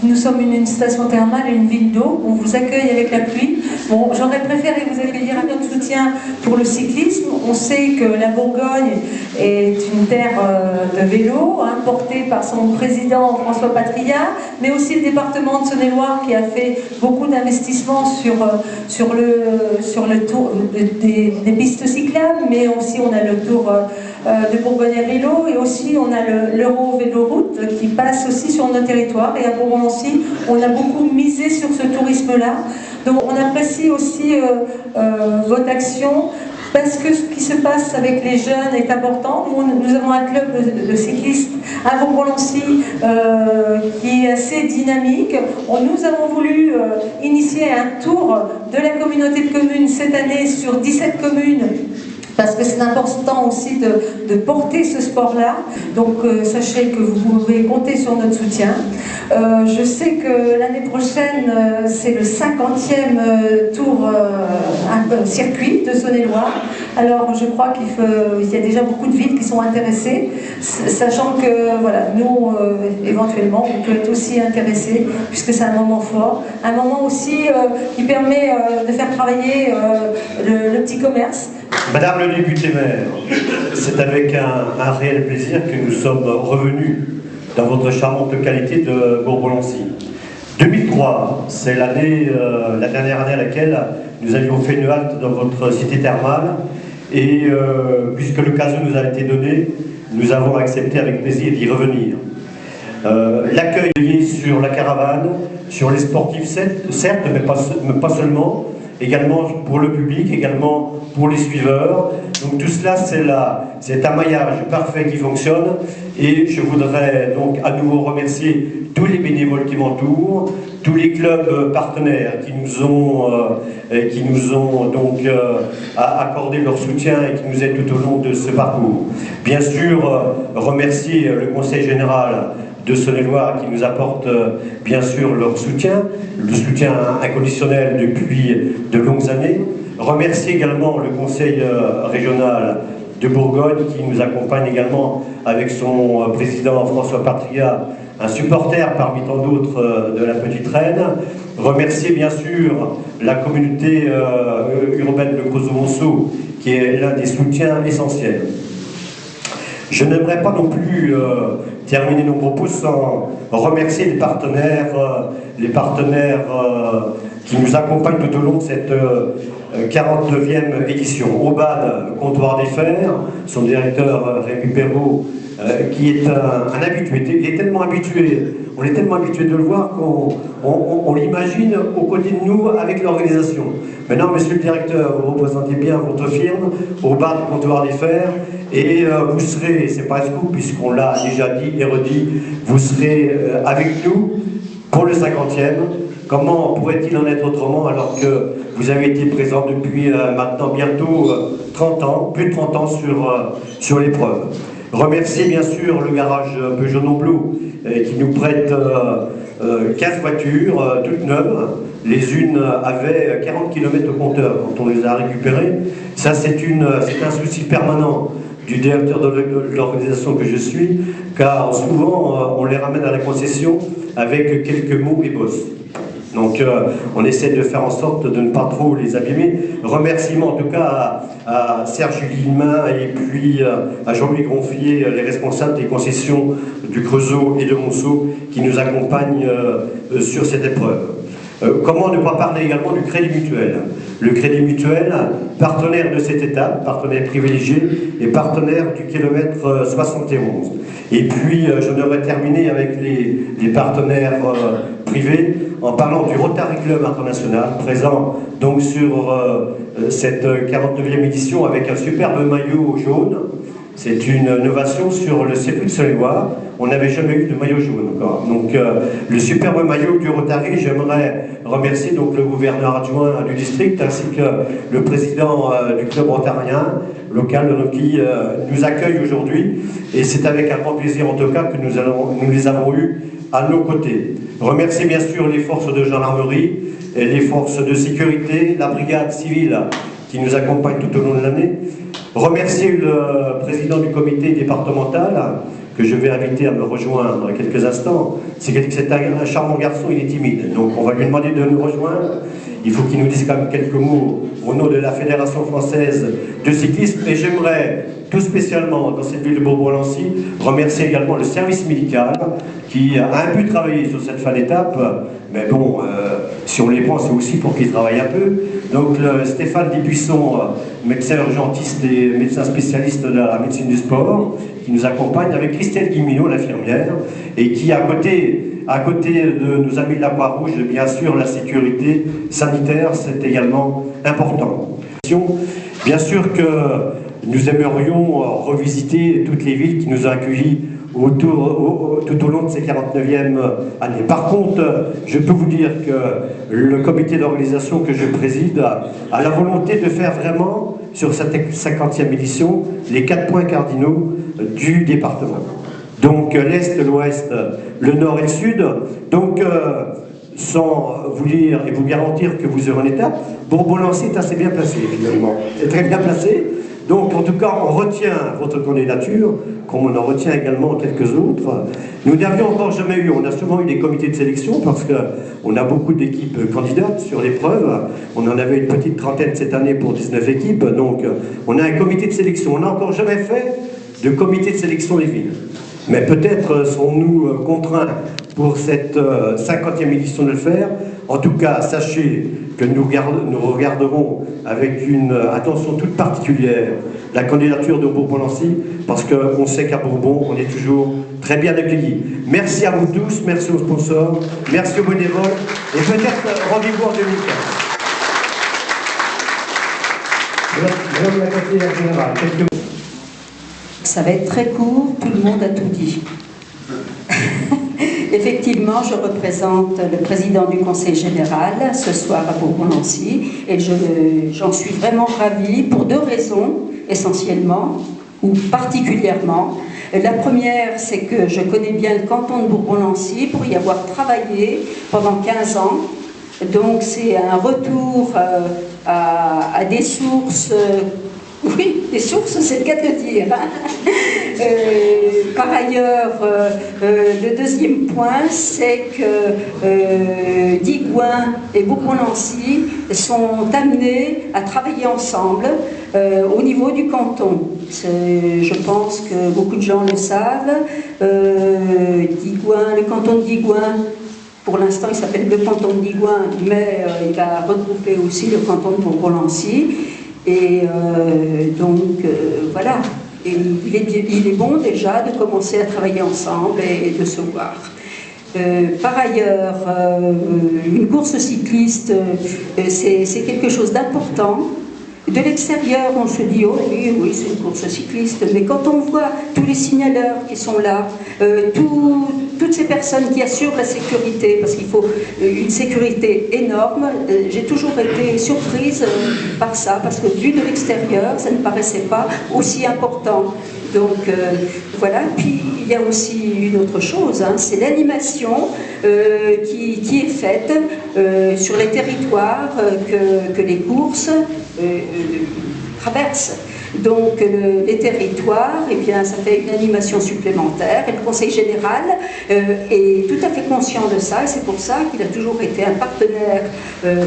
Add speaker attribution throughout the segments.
Speaker 1: nous sommes une station thermale et une ville d'eau. On vous accueille avec la pluie. Bon, j'aurais préféré vous accueillir avec notre soutien pour le cyclisme. On sait que la Bourgogne est une terre de vélo, portée par son président François Patria, mais aussi le département de Saône-et-Loire qui a fait beaucoup d'investissements sur le tour des pistes cyclables, mais aussi on a le tour de Bourgogne à vélo, et aussi on a l'Euro Véloroute qui passe aussi sur nos territoires, et à Bourgogne-Lancy on a beaucoup misé sur ce tourisme-là. Donc on apprécie aussi votre action, parce que ce qui se passe avec les jeunes est important. Nous avons un club de cyclistes à Bourgogne-Lancy qui est assez dynamique. Nous avons voulu initier un tour de la communauté de communes cette année sur 17 communes, parce que c'est important aussi de porter ce sport-là. Donc sachez que vous pouvez compter sur notre soutien. Je sais que l'année prochaine, c'est le 50e tour circuit de Saône-et-Loire. Alors je crois qu'il y a déjà beaucoup de villes qui sont intéressées, sachant que voilà, nous, éventuellement, on peut être aussi intéressés, puisque c'est un moment fort. Un moment aussi qui permet de faire travailler le petit commerce.
Speaker 2: Madame le député maire, c'est avec un réel plaisir que nous sommes revenus dans votre charmante qualité de Bourgogne-Lancy. 2003, c'est la dernière année à laquelle nous avions fait une halte dans votre cité thermale, et puisque l'occasion nous a été donnée, nous avons accepté avec plaisir d'y revenir. L'accueil sur la caravane, sur les sportifs certes, mais pas seulement, également pour le public, également pour les suiveurs. Donc tout cela, c'est un maillage parfait qui fonctionne, et je voudrais donc à nouveau remercier tous les bénévoles qui m'entourent, tous les clubs partenaires qui nous ont donc accordé leur soutien et qui nous aident tout au long de ce parcours. Bien sûr, remercier le Conseil général de Saône-et-Loire qui nous apporte bien sûr leur soutien, le soutien inconditionnel depuis de longues années. Remercier également le Conseil régional de Bourgogne qui nous accompagne également avec son président François Patria, un supporter parmi tant d'autres de la Petite Reine. Remercier bien sûr la communauté urbaine de Creusot-Monceau qui est l'un des soutiens essentiels. Je n'aimerais pas non plus terminer nos propos sans remercier les partenaires qui nous accompagnent tout au long de cette 49e édition. Aubade, Comptoir des Fers, son directeur Rémi Perrault, qui est un habitué. Il est tellement habitué, on est tellement habitué de le voir qu'on l'imagine aux côtés de nous avec l'organisation. Maintenant, monsieur le directeur, vous représentez bien votre firme, Aubade, Comptoir des Fers, et vous serez, c'est pas un scoop puisqu'on l'a déjà dit et redit, vous serez avec nous pour le 50e. Comment pourrait-il en être autrement alors que vous avez été présent depuis maintenant bientôt 30 ans, plus de 30 ans sur l'épreuve. Remercier bien sûr le garage Peugeot-Nomblot qui nous prête 15 voitures toutes neuves. Les unes avaient 40 km au compteur quand on les a récupérées. Ça c'est un souci permanent du directeur de l'organisation que je suis, car souvent on les ramène à la concession avec quelques mots et bosses. Donc on essaie de faire en sorte de ne pas trop les abîmer. Remerciements en tout cas à Serge Guillemin et puis à Jean-Louis Gronfier, les responsables des concessions du Creusot et de Monceau qui nous accompagnent sur cette épreuve. Comment ne pas parler également du Crédit Mutuel. Le Crédit Mutuel, partenaire de cette étape, partenaire privilégié et partenaire du kilomètre 71. Et puis je devrais terminer avec les partenaires privés en parlant du Rotary Club International, présent donc sur cette 49e édition avec un superbe maillot jaune. C'est une innovation sur le circuit de Saône-et-Loire. On n'avait jamais eu de maillot jaune encore. Donc le superbe maillot du Rotary, j'aimerais remercier donc le gouverneur adjoint du district ainsi que le président du club rotarien local qui nous accueille aujourd'hui. Et c'est avec un grand plaisir en tout cas que nous les avons eus à nos côtés. Remercier bien sûr les forces de gendarmerie, et les forces de sécurité, la brigade civile qui nous accompagne tout au long de l'année, Remercier le président du comité départemental, que je vais inviter à me rejoindre dans quelques instants. C'est un charmant garçon, il est timide, donc on va lui demander de nous rejoindre. Il faut qu'il nous dise quand même quelques mots au nom de la Fédération française de cyclisme. Et j'aimerais tout spécialement, dans cette ville de Bourbon-Lancy, remercier également le service médical qui a un peu travaillé sur cette fin d'étape. Mais bon, si on les prend, c'est aussi pour qu'ils travaillent un peu. Donc Stéphane Desbuissons, médecin urgentiste et médecin spécialiste de la médecine du sport, qui nous accompagne, avec Christelle Guimino, l'infirmière, et qui, à côté de nos amis de la Croix-Rouge, bien sûr, la sécurité sanitaire, c'est également important. Bien sûr que nous aimerions revisiter toutes les villes qui nous ont accueillis tout au long de ces 49e années. Par contre, je peux vous dire que le comité d'organisation que je préside a la volonté de faire vraiment, sur cette 50e édition, les 4 points cardinaux du département. Donc l'Est, l'Ouest, le Nord et le Sud. Donc sans vous lire et vous garantir que vous aurez une étape, Bourbon-Lancy est assez bien placé finalement. C'est très bien placé. Donc en tout cas, on retient votre candidature, comme on en retient également quelques autres. Nous n'avions encore jamais eu, on a souvent eu des comités de sélection parce qu'on a beaucoup d'équipes candidates sur l'épreuve. On en avait une petite trentaine cette année pour 19 équipes. Donc on a un comité de sélection. On n'a encore jamais fait de comité de sélection des villes. Mais peut-être serons-nous contraints pour cette 50e édition de le faire. En tout cas, sachez que nous regarderons avec une attention toute particulière la candidature de Bourbon-Lancy, parce qu'on sait qu'à Bourbon, on est toujours très bien accueillis. Merci à vous tous, merci aux sponsors, merci aux bénévoles, et peut-être rendez-vous en 2015. Madame la conseillère générale, quelques mots.
Speaker 3: Ça va être très court, tout le monde a tout dit. Effectivement, je représente le président du conseil général ce soir à Bourbon-Lancy et j'en suis vraiment ravie pour 2 raisons essentiellement ou particulièrement. La première, c'est que je connais bien le canton de Bourbon-Lancy pour y avoir travaillé pendant 15 ans. Donc c'est un retour à des sources. Oui, les sources, c'est le cas de le dire. Par ailleurs, le deuxième point, c'est que Digoin et Bourbon-Lancy sont amenés à travailler ensemble au niveau du canton. Je pense que beaucoup de gens le savent. Digoin, le canton de Digoin, pour l'instant, il s'appelle le canton de Digoin, mais il va regrouper aussi le canton de Bourbon-Lancy. Et voilà, et il est bon déjà de commencer à travailler ensemble et de se voir. Par ailleurs, une course cycliste, c'est quelque chose d'important. De l'extérieur, on se dit, oh oui, c'est une course cycliste, mais quand on voit tous les signaleurs qui sont là, toutes ces personnes qui assurent la sécurité, parce qu'il faut une sécurité énorme, j'ai toujours été surprise par ça, parce que vu de l'extérieur, ça ne paraissait pas aussi important. Donc voilà, puis il y a aussi une autre chose, hein, c'est l'animation qui est faite sur les territoires que les courses traversent. Donc les territoires, eh bien, ça fait une animation supplémentaire et le Conseil général est tout à fait conscient de ça et c'est pour ça qu'il a toujours été un partenaire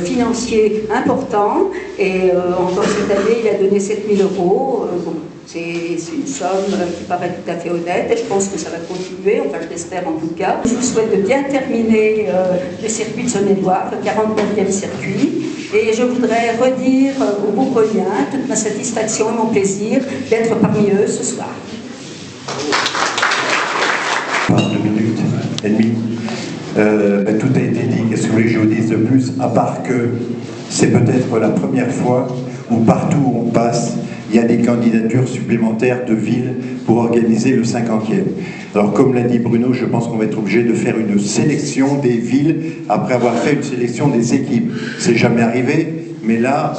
Speaker 3: financier important et encore cette année il a donné 7 000 €. Bon, c'est une somme qui paraît tout à fait honnête et je pense que ça va continuer, enfin je l'espère en tout cas. Je vous souhaite de bien terminer le circuit de Saône-et-Loire, le 49e circuit. Et je voudrais redire aux Bourboniens toute ma satisfaction et mon plaisir d'être parmi eux ce soir.
Speaker 4: 2 minutes et demie. Tout a été dit. Qu'est-ce que vous voulez que je vous dise de plus? À part que c'est peut-être la première fois où partout où on passe, il y a des candidatures supplémentaires de villes pour organiser le 50e. Alors comme l'a dit Bruno, je pense qu'on va être obligé de faire une sélection des villes après avoir fait une sélection des équipes. C'est jamais arrivé, mais là,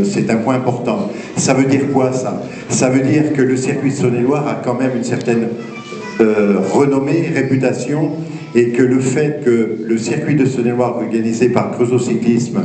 Speaker 4: c'est un point important. Ça veut dire quoi ça? Ça veut dire que le circuit de Saône-et-Loire a quand même une certaine renommée, réputation, et que le fait que le circuit de Saône-et-Loire organisé par Creusot Cyclisme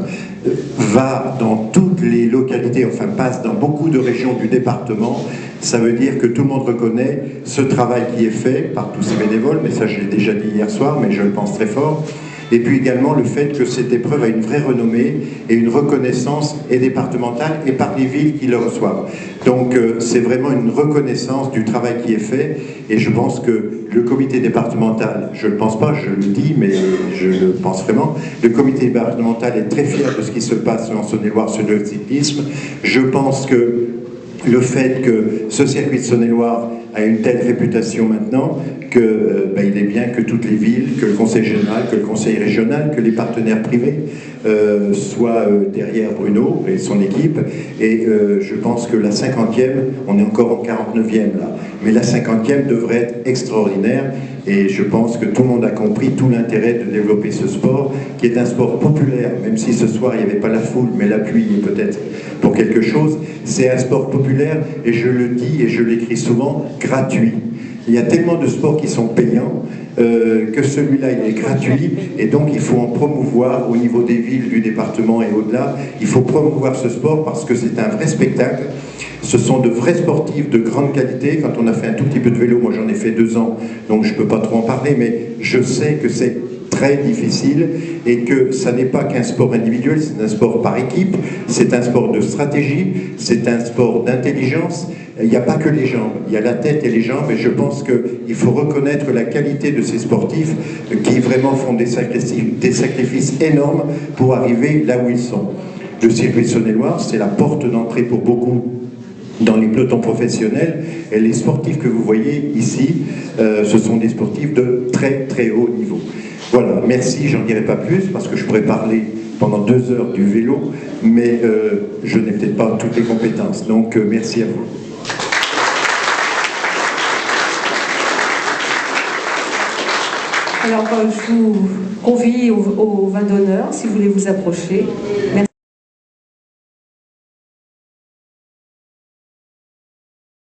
Speaker 4: va dans toutes les localités, enfin passe dans beaucoup de régions du département, ça veut dire que tout le monde reconnaît ce travail qui est fait par tous ces bénévoles, mais ça je l'ai déjà dit hier soir, mais je le pense très fort. Et puis également le fait que cette épreuve a une vraie renommée et une reconnaissance et départementale et par les villes qui le reçoivent. Donc c'est vraiment une reconnaissance du travail qui est fait, et je pense que le comité départemental, je ne le pense pas, je le dis, mais je le pense vraiment, le comité départemental est très fier de ce qui se passe en Saône-et-Loire sur le cyclisme. Je pense que le fait que ce circuit de Saône-et-Loire a une telle réputation maintenant qu'il est bien que toutes les villes, que le conseil général, que le conseil régional, que les partenaires privés soient derrière Bruno et son équipe. Et je pense que la 50e, on est encore en 49e là, mais la 50e devrait être extraordinaire. Et je pense que tout le monde a compris tout l'intérêt de développer ce sport, qui est un sport populaire, même si ce soir il n'y avait pas la foule, mais l'appui est peut-être pour quelque chose. C'est un sport populaire, et je le dis et je l'écris souvent, gratuit. Il y a tellement de sports qui sont payants que celui-là il est gratuit, et donc il faut en promouvoir au niveau des villes, du département et au-delà. Il faut promouvoir ce sport parce que c'est un vrai spectacle. Ce sont de vrais sportifs de grande qualité. Quand on a fait un tout petit peu de vélo, moi j'en ai fait 2 ans, donc je ne peux pas trop en parler, mais je sais que c'est très difficile et que ça n'est pas qu'un sport individuel, c'est un sport par équipe, c'est un sport de stratégie, c'est un sport d'intelligence. Il n'y a pas que les jambes, il y a la tête et les jambes, et je pense qu'il faut reconnaître la qualité de ces sportifs qui vraiment font des sacrifices énormes pour arriver là où ils sont. Le circuit de Saône-et-Loire, c'est la porte d'entrée pour beaucoup dans les pelotons professionnels, et les sportifs que vous voyez ici, ce sont des sportifs de très très haut niveau. Voilà, merci, j'en dirai pas plus, parce que je pourrais parler pendant 2 heures du vélo, mais je n'ai peut-être pas toutes les compétences, donc merci à vous.
Speaker 1: Alors, je vous convie au vin d'honneur, si vous voulez vous approcher. Merci.